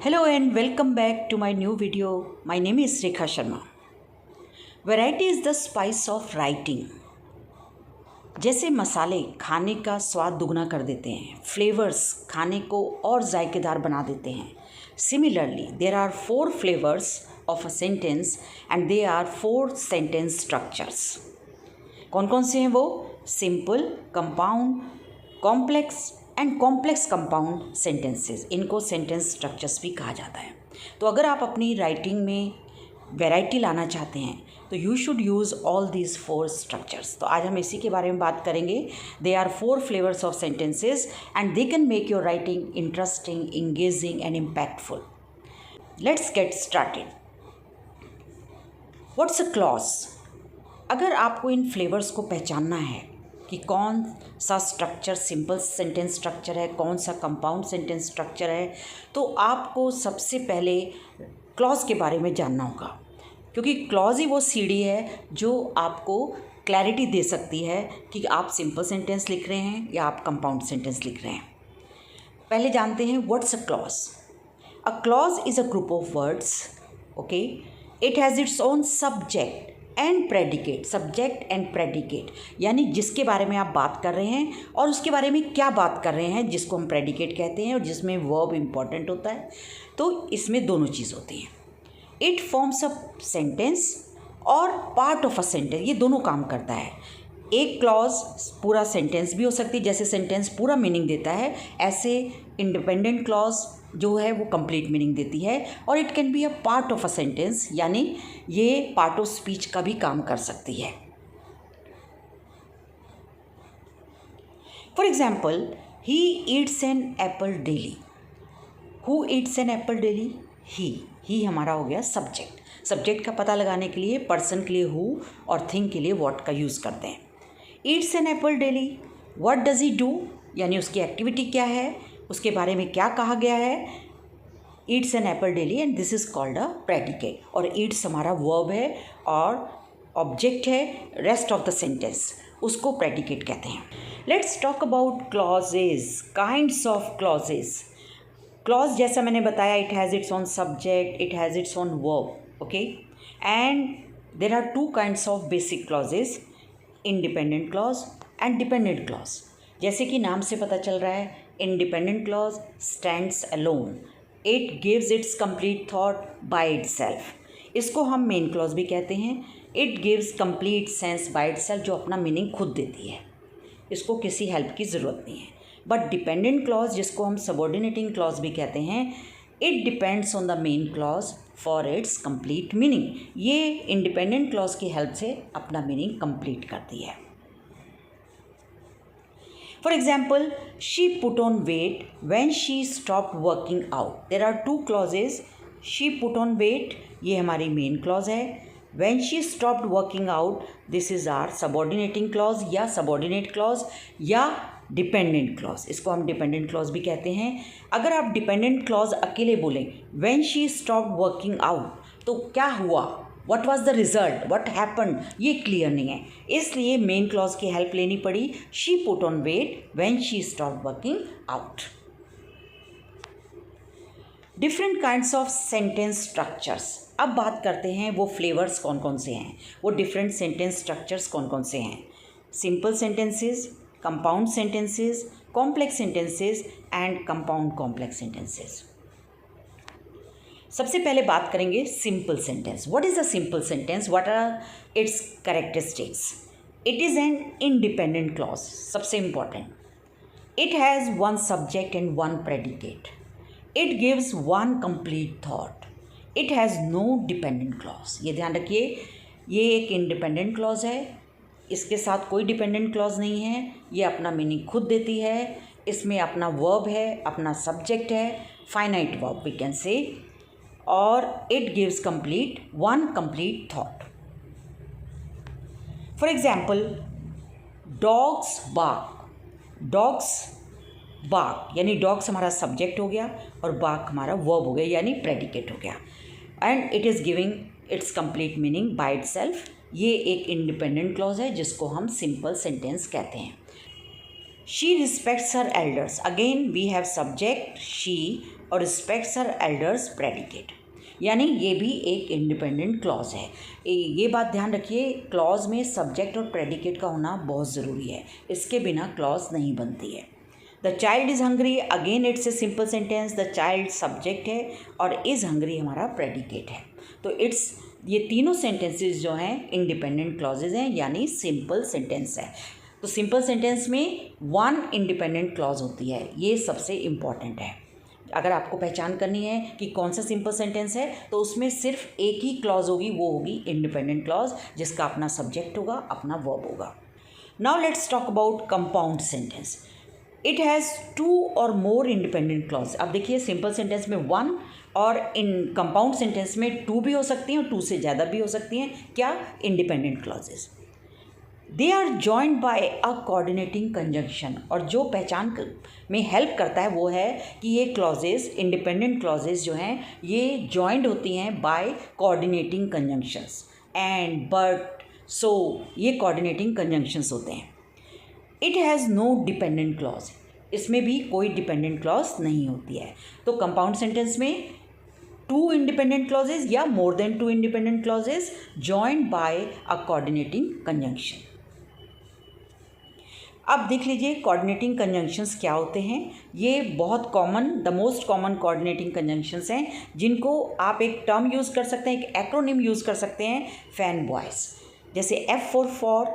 Hello and welcome back to my new video. My name is Rekha Sharma. Variety is the spice of writing. जैसे मसाले खाने का स्वाद दुगना कर देते हैं, फ्लेवर्स खाने को और जायकेदार बना देते हैं. Similarly, there are 4 flavors of a sentence and they are 4 sentence structures. कौन कौन से हैं वो? Simple, compound, complex and complex compound sentences. इनको सेंटेंस स्ट्रक्चर्स भी कहा जाता है. तो अगर आप अपनी राइटिंग में वैरायटी लाना चाहते हैं तो you should use all these 4 structures. तो आज हम इसी के बारे में बात करेंगे. They are 4 flavours of sentences and they can make your writing interesting, engaging and impactful. Let's get started. What's a clause? अगर आपको इन फ्लेवर्स को पहचानना है कि कौन सा स्ट्रक्चर सिंपल सेंटेंस स्ट्रक्चर है, कौन सा कंपाउंड सेंटेंस स्ट्रक्चर है, तो आपको सबसे पहले क्लॉज के बारे में जानना होगा. क्योंकि क्लॉज ही वो सीढ़ी है जो आपको क्लैरिटी दे सकती है कि आप सिंपल सेंटेंस लिख रहे हैं या आप कंपाउंड सेंटेंस लिख रहे हैं. पहले जानते हैं what's a clause. A clause is a group of words. Okay, it has its own subject and predicate. Subject and predicate यानी जिसके बारे में आप बात कर रहे हैं और उसके बारे में क्या बात कर रहे हैं, जिसको हम प्रेडिकेट कहते हैं और जिसमें वर्ब इम्पॉर्टेंट होता है. तो इसमें दोनों चीज़ होती हैं. इट फॉर्म्स अ सेंटेंस और पार्ट ऑफ अ सेंटेंस. ये दोनों काम करता है. एक क्लॉज पूरा सेंटेंस भी हो सकती है, जैसे सेंटेंस पूरा मीनिंग देता है, ऐसे इंडिपेंडेंट क्लॉज जो है वो कंप्लीट मीनिंग देती है. और it can be a part of a sentence यानी ये पार्ट ऑफ स्पीच का भी काम कर सकती है. For example, he eats an apple daily. Who eats an apple daily? He हमारा हो गया सब्जेक्ट. सब्जेक्ट का पता लगाने के लिए पर्सन के लिए हु और थिंग के लिए व्हाट का यूज़ करते हैं. Eats an apple daily. What does he do यानी उसकी एक्टिविटी क्या है, उसके बारे में क्या कहा गया है. Eats an apple daily and this is called a predicate. और ईट्स हमारा वर्ब है और ऑब्जेक्ट है रेस्ट ऑफ द सेंटेंस, उसको प्रेडिकेट कहते हैं. Let's talk about clauses, kinds of clauses. Clause जैसा मैंने बताया, it has its own subject, it has its own verb. Okay, and there are 2 kinds of basic clauses, independent clause and dependent clause. जैसे कि नाम से पता चल रहा है, independent clause stands alone. It gives it's complete thought by itself. इसको हम मेन क्लॉज भी कहते हैं. It gives complete sense by itself, जो अपना मीनिंग खुद देती है, इसको किसी हेल्प की ज़रूरत नहीं है. बट डिपेंडेंट क्लॉज जिसको हम सबऑर्डिनेटिंग क्लॉज भी कहते हैं, it depends on the main clause for its complete meaning. ये इंडिपेंडेंट क्लॉज की हेल्प से अपना मीनिंग कंप्लीट करती है. For example, she put on weight when she stopped working out. There are 2 clauses. She put on weight ये हमारी main clause है. When she stopped working out this is our subordinating clause या subordinate clause या dependent clause. इसको हम dependent clause भी कहते हैं. अगर आप डिपेंडेंट क्लॉज अकेले बोलें, when she stopped working out, तो क्या हुआ, what was the result, what happen, ये क्लियर नहीं है. इसलिए मेन क्लॉज की हेल्प लेनी पड़ी. She put on weight when she stopped working out. Different kinds of sentence structures. अब बात करते हैं वो फ्लेवर्स कौन कौन से हैं, वो डिफरेंट सेंटेंस स्ट्रक्चर्स कौन कौन से हैं. Simple sentences, compound sentences, complex sentences and compound complex sentences. सबसे पहले बात करेंगे simple sentence. What is a simple sentence, what are its characteristics. It is an independent clause. सबसे important, it has one subject and one predicate. It gives one complete thought. It has no dependent clause. ये ध्यान रखिए, ये एक independent clause है, इसके साथ कोई डिपेंडेंट क्लॉज नहीं है. ये अपना मीनिंग खुद देती है. इसमें अपना वर्ब है, अपना सब्जेक्ट है, finite verb we can say, और it gives one complete thought. For example, dogs bark. Dogs bark यानी डॉग्स हमारा सब्जेक्ट हो गया और बार्क हमारा वर्ब हो गया यानी प्रेडिकेट हो गया. And it is giving it's complete meaning by itself. ये एक इंडिपेंडेंट क्लॉज है जिसको हम सिंपल सेंटेंस कहते हैं. She respects her elders, again we have subject she और रिस्पेक्ट्स हर एल्डर्स प्रेडिकेट, यानी ये भी एक इंडिपेंडेंट क्लॉज है। ये बात ध्यान रखिए, क्लॉज में सब्जेक्ट और प्रेडिकेट का होना बहुत ज़रूरी है, इसके बिना क्लॉज नहीं बनती है। The child is hungry, again it's a simple sentence, the child subject है और इज़ हंग्री हमारा प्रेडिकेट है। तो ये तीनों सेंटेंसेस जो हैं इंडिपेंडेंट क्लॉजेज हैं, यानी सिंपल सेंटेंस है। तो सिंपल सेंटेंस में वन इंडिपेंडेंट क्लॉज होती है, ये सबसे इम्पॉर्टेंट है। अगर आपको पहचान करनी है कि कौन सा सिंपल सेंटेंस है तो उसमें सिर्फ एक ही क्लॉज होगी, वो होगी इंडिपेंडेंट क्लॉज, जिसका अपना सब्जेक्ट होगा, अपना वर्ब होगा। Now let's talk about compound sentence. It has two और मोर इंडिपेंडेंट क्लॉज। अब देखिए, सिंपल सेंटेंस में वन और इन कंपाउंड सेंटेंस में टू भी हो सकती हैं और टू से ज़्यादा भी हो सकती हैं। क्या? Independent clauses. They are joined by a coordinating conjunction, और जो पहचान में हेल्प करता है वो है कि ये क्लॉजेज, इंडिपेंडेंट क्लॉजेज जो हैं, ये जॉइंड होती हैं by coordinating conjunctions, and, but, so, ये कोऑर्डिनेटिंग कंजंक्शंस होते हैं। It has no dependent clause, इसमें भी कोई डिपेंडेंट क्लॉज नहीं होती है। तो कंपाउंड सेंटेंस में टू इंडिपेंडेंट क्लॉजेज या more than two independent clauses joined by a coordinating conjunction. अब देख लीजिए कोऑर्डिनेटिंग कंजंक्शंस क्या होते हैं। ये बहुत common, the most common coordinating conjunctions हैं, जिनको आप एक टर्म यूज़ कर सकते हैं, एक एक्रोनिम यूज़ कर सकते हैं, फैन बॉयज़। जैसे F for,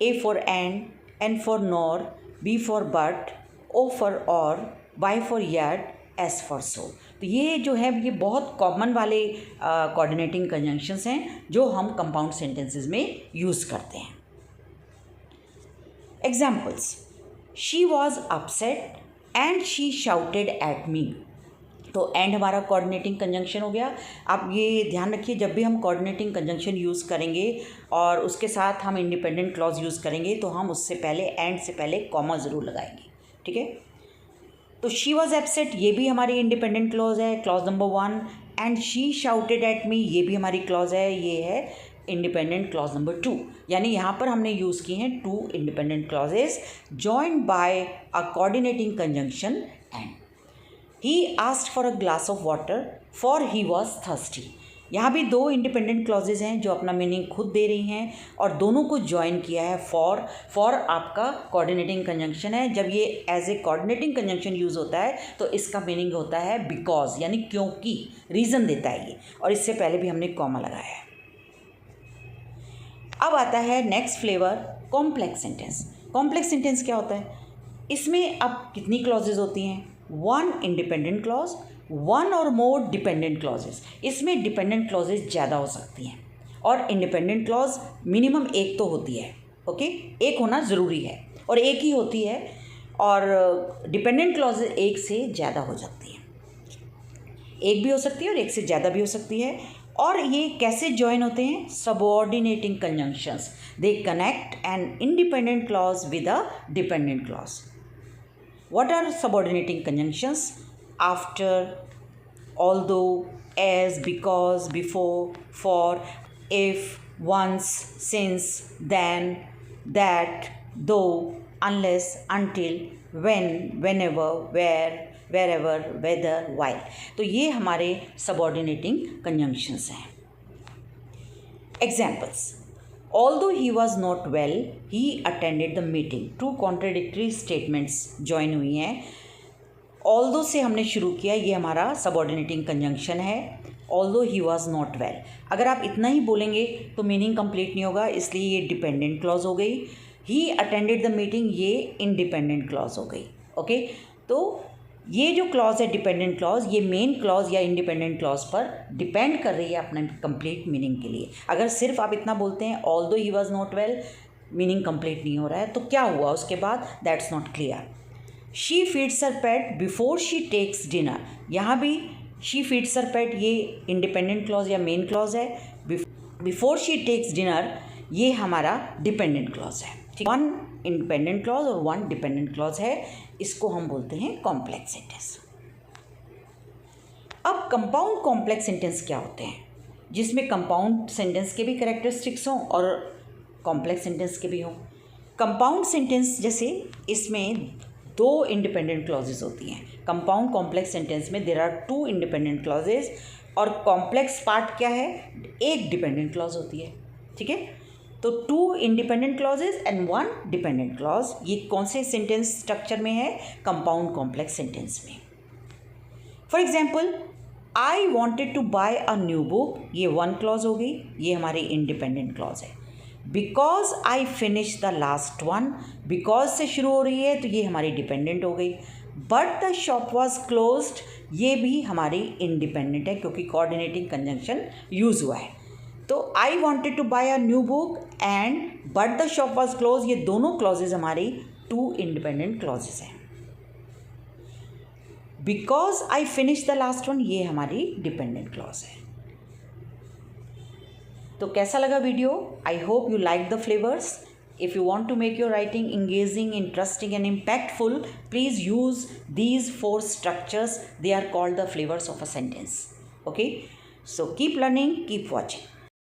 A for and, N for nor, B for but, O for और, Y for yet, S for so. तो ये जो है ये बहुत कॉमन वाले कोऑर्डिनेटिंग कंजंक्शंस हैं जो हम कंपाउंड सेंटेंसेस में यूज़ करते हैं। Examples, she was upset and she shouted at me. तो एंड हमारा कोऑर्डिनेटिंग कंजंक्शन हो गया। आप ये ध्यान रखिए, जब भी हम कोऑर्डिनेटिंग कंजंक्शन यूज़ करेंगे और उसके साथ हम इंडिपेंडेंट क्लॉज यूज़ करेंगे तो हम उससे पहले, एंड से पहले कॉमा ज़रूर लगाएंगे, ठीक है। तो शी वॉज अपसेट, ये भी हमारी इंडिपेंडेंट क्लॉज है, clause number 1। And she shouted at me, ये भी हमारी क्लॉज है, ये है इंडिपेंडेंट क्लॉज नंबर 2। यानी यहाँ पर हमने यूज़ की हैं two independent clauses joined by a coordinating conjunction and. He asked for a glass of water for he was thirsty. यहाँ भी दो इंडिपेंडेंट क्लॉजेज हैं जो अपना मीनिंग खुद दे रही हैं और दोनों को ज्वाइन किया है फॉर। फॉर आपका कोऑर्डिनेटिंग कंजंक्शन है। जब ये as a coordinating conjunction use होता है तो इसका मीनिंग होता है बिकॉज, यानी क्योंकि, रीज़न देता है ये, और इससे पहले भी हमने कॉमा लगाया है। अब आता है next flavour, complex sentence. Complex sentence क्या होता है? इसमें अब कितनी क्लॉजेज होती हैं? वन इंडिपेंडेंट क्लॉज, वन और मोर डिपेंडेंट क्लॉजेज। इसमें डिपेंडेंट क्लॉजेज ज़्यादा हो सकती हैं और इंडिपेंडेंट क्लॉज मिनिमम एक तो होती है, ओके, एक होना ज़रूरी है और एक ही होती है, और डिपेंडेंट क्लॉजेज एक से ज़्यादा हो सकती हैं, एक भी हो सकती है और एक से ज़्यादा भी हो सकती है। और ये कैसे ज्वाइन होते हैं? Subordinating conjunctions, they connect an independent clause with a dependent clause. What are subordinating conjunctions? After, although, as, because, before, for, if, once, since, than, that, though, unless, until, when, whenever, where, wherever, whether, while। तो ये हमारे subordinating conjunctions हैं। Examples, although he was not well, he attended the meeting। Two contradictory statements join हुई हैं। although से हमने शुरू किया, ये हमारा सबऑर्डिनेटिंग कंजंक्शन है। although he was not well, अगर आप इतना ही बोलेंगे तो मीनिंग कंप्लीट नहीं होगा, इसलिए ये डिपेंडेंट क्लॉज हो गई। he attended the meeting, ये इंडिपेंडेंट क्लॉज हो गई, ओके। तो ये जो क्लॉज है डिपेंडेंट क्लॉज, ये मेन क्लॉज या इंडिपेंडेंट क्लॉज पर डिपेंड कर रही है अपने कंप्लीट मीनिंग के लिए। अगर सिर्फ आप इतना बोलते हैं although he was not well, meaning complete नहीं हो रहा है, तो क्या हुआ उसके बाद? That's not clear. She feeds her pet before she takes dinner, यहाँ भी शी फीड्स हर पेट, ये इंडिपेंडेंट क्लॉज या मेन क्लॉज है। बिफोर शी टेक्स डिनर, ये हमारा डिपेंडेंट क्लॉज है। वन इंडिपेंडेंट क्लॉज और वन डिपेंडेंट क्लॉज है, इसको हम बोलते हैं कॉम्प्लेक्स सेंटेंस। अब कंपाउंड कॉम्प्लेक्स सेंटेंस क्या होते हैं? जिसमें कंपाउंड सेंटेंस के भी कैरेक्टरिस्टिक्स हों और कॉम्प्लेक्स सेंटेंस के भी हों। कंपाउंड सेंटेंस जैसे इसमें दो इंडिपेंडेंट क्लॉजेज होती हैं. कंपाउंड कॉम्प्लेक्स सेंटेंस में there are two independent clauses और कॉम्प्लेक्स पार्ट क्या है, एक डिपेंडेंट क्लॉज होती है. ठीक है, तो two independent clauses and one dependent clause, ये कौन से सेंटेंस स्ट्रक्चर में है, कंपाउंड कॉम्प्लेक्स सेंटेंस में. For example, I wanted to buy a new book, ये वन क्लॉज हो गई, ये हमारी इंडिपेंडेंट क्लॉज है. Because I finish the last one, because से शुरू हो रही है तो ये हमारी डिपेंडेंट हो गई. But the shop was closed, ये भी हमारी इंडिपेंडेंट है क्योंकि कोऑर्डिनेटिंग कंजंक्शन यूज़ हुआ है. तो I wanted to buy a new book and but the shop was close, ये दोनों क्लॉजेज हमारी टू इंडिपेंडेंट क्लॉजेज हैं. Because I finish the last one, ये हमारी डिपेंडेंट क्लॉज है. तो कैसा लगा video? I hope you like the flavours. If you want to make your writing engaging, interesting and impactful, please use these 4 structures. They are called the flavors of a sentence. Okay? So keep learning, keep watching.